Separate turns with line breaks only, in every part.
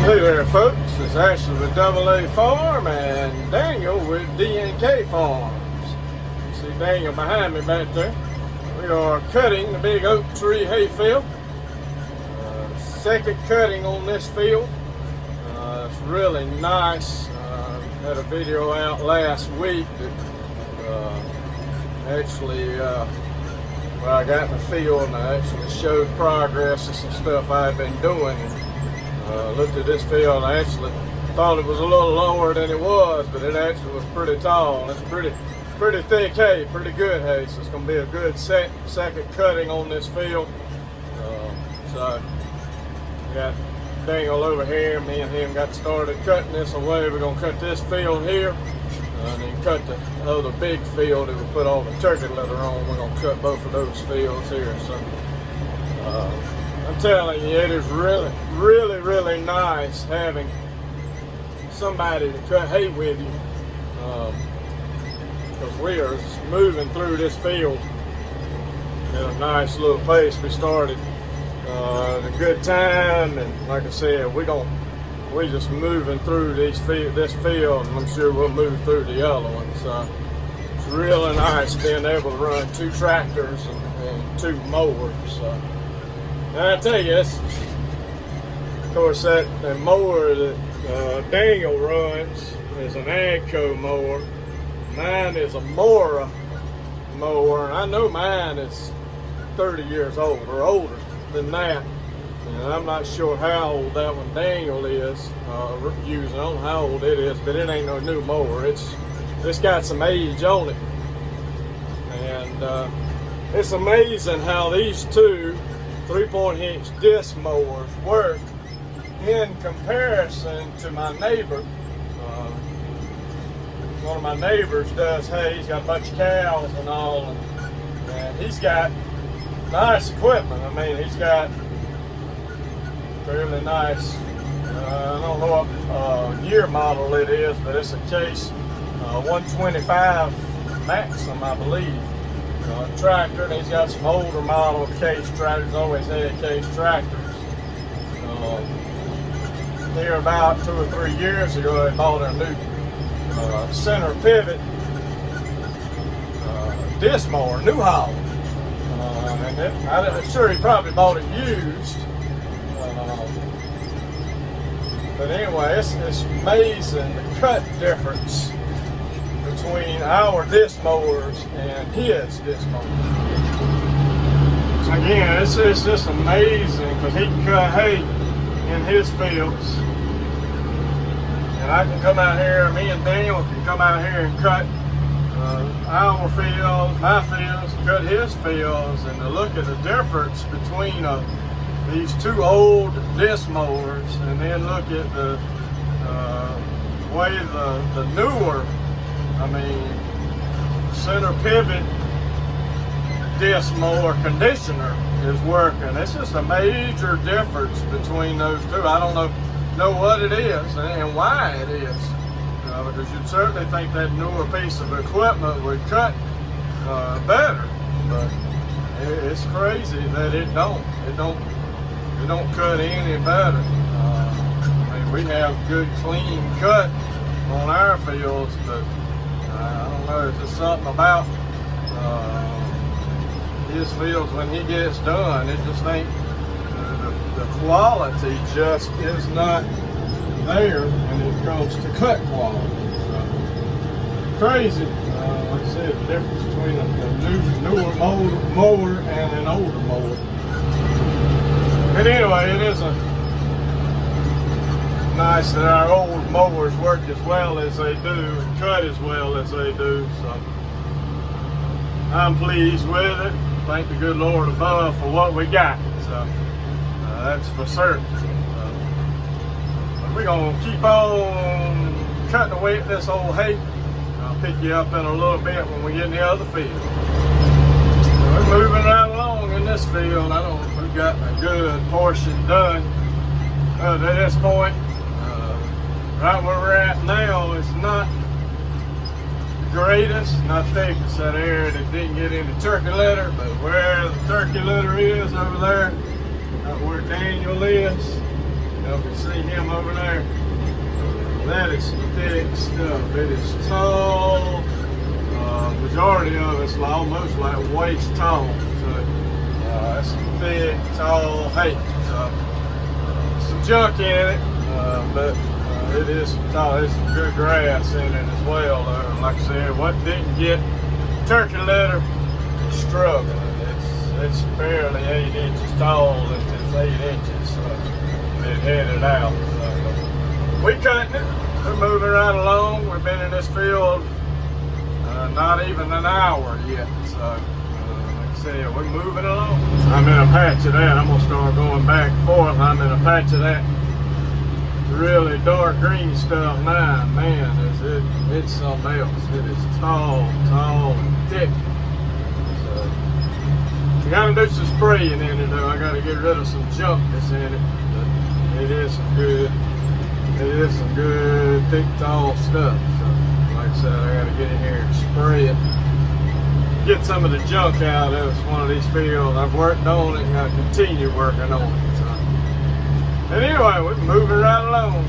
Hey there folks, it's Ashley with AA Farm and Daniel with D&K Farms. You see Daniel behind me back there. We are cutting the big oak tree hayfield. Second cutting on this field. It's really nice. Had a video out last week that where I got in the field and I actually showed progress of some stuff I've been doing. Looked at this field, I actually thought it was a little lower than it was, but it actually was pretty tall. It's pretty thick hay, pretty good hay, so it's going to be a good second cutting on this field. So we got Daniel over here, me and him got started cutting this away. We're going to cut this field here, and then cut the other big field that we put all the turkey litter on. We're going to cut both of those fields here. So I'm telling you, it is really nice having somebody to cut hay with you, because we are moving through this field at a nice little pace. We started at a good time, and like I said, we're just moving through this field, and I'm sure we'll move through the other one. So it's really nice being able to run two tractors and two mowers. So, and I tell you, of course, that mower that Daniel runs is an AGCO mower. Mine is a Mora mower, and I know mine is 30 years old or older than that. And I'm not sure how old that one Daniel is using. I don't know how old it is, but it ain't no new mower. It's got some age on it, and it's amazing how these two 3.5-inch disc mowers work in comparison to my neighbor. One of my neighbors does hay. He's got a bunch of cows and all, and he's got nice equipment. I mean, he's got fairly nice, I don't know what year model it is, but it's a Case 125 Maxim, I believe. Tractor, and he's got some older model Case tractors. Always had Case tractors. Here about 2 or 3 years ago, I bought a new center pivot disc mower, new haul, and I'm sure he probably bought it used. But anyway, it's amazing the cut difference between our disc mowers and his disc mowers. So again, it's just amazing because he can cut hay in his fields, and I can come out here, me and Daniel can come out here and cut our fields, my fields, cut his fields, and to look at the difference between these two old disc mowers, and then look at the way the newer, I mean, center pivot disc mower conditioner is working. It's just a major difference between those two. I don't know what it is and why it is, because you'd certainly think that newer piece of equipment would cut better, but it's crazy that it don't cut any better. I mean, we have good clean cut on our fields, but I don't know, it's just something about his fields when he gets done. It just ain't, the quality just is not there when it comes to cut quality. So, crazy. Like I said, the difference between a newer mower and an older mower. But anyway, it is nice that our old mowers work as well as they do and cut as well as they do. So I'm pleased with it. Thank the good Lord above for what we got. So that's for certain. But we're going to keep on cutting away at this old hay. I'll pick you up in a little bit when we get in the other field. We're moving right along in this field. We've got a good portion done at this point. Right where we're at now is not the greatest, not thickest that area that didn't get into turkey litter, but where the turkey litter is over there, where Daniel is, You can see him over there. That is thick stuff. It is tall. Majority of it's almost like waist tall. So that's some thick, tall hay. Some junk in it, but it is tall. There's some good grass in it as well. Like I said, what didn't get turkey litter, struggling. It's barely 8 inches tall. If it's 8 inches, it headed out. So, we cutting it. We're moving right along. We've been in this field not even an hour yet. So, like I said, we're moving along. I'm in a patch of that. I'm gonna start going back and forth. I'm in a patch of that really dark green stuff now. Man, it's something else. It is tall and thick. I gotta do some spraying in it though. I gotta get rid of some junk that's in it. But it is some good thick tall stuff. So like I said, I gotta get in here and spray it. Get some of the junk out of it. It's one of these fields. I've worked on it and I continue working on it. So. And anyway, we're moving right along.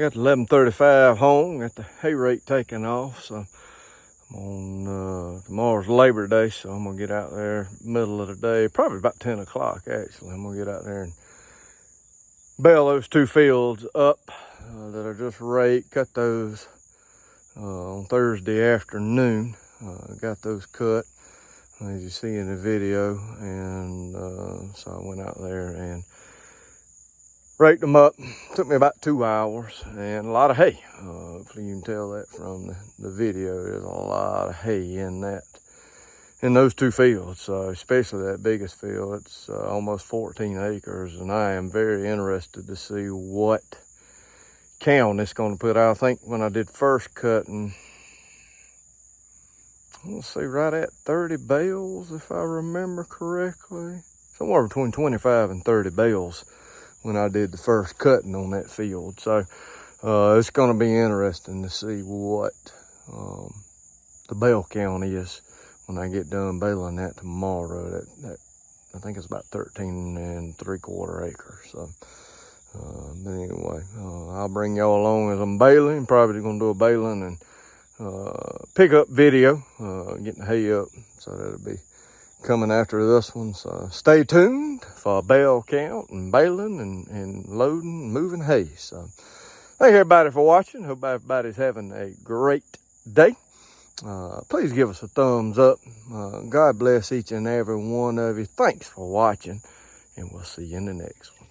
got 11:35 home, got the hay rake taken off, so I'm on, tomorrow's Labor Day, so I'm gonna get out there middle of the day, probably about 10 o'clock actually. I'm gonna get out there and bale those 2 fields up that are just raked, cut those on Thursday afternoon. Got those cut, as you see in the video, and so I went out there and raked them up. Took me about 2 hours and a lot of hay. Hopefully you can tell that from the video. There's a lot of hay in those 2 fields, especially that biggest field. It's almost 14 acres, and I am very interested to see what count it's going to put out. I think when I did first cutting, let's see, right at 30 bales, if I remember correctly. Somewhere between 25 and 30 bales when I did the first cutting on that field. So it's going to be interesting to see what the bale count is when I get done baling that tomorrow. That I think it's about 13 3/4 acres. So, but anyway, I'll bring y'all along as I'm baling. Probably going to do a baling and pickup video, getting the hay up. So that'll be coming after this one. So stay tuned for bale count and baling and loading and moving hay. So thank everybody for watching. Hope everybody's having a great day. Please give us a thumbs up. God bless each and every one of you. Thanks for watching, and we'll see you in the next one.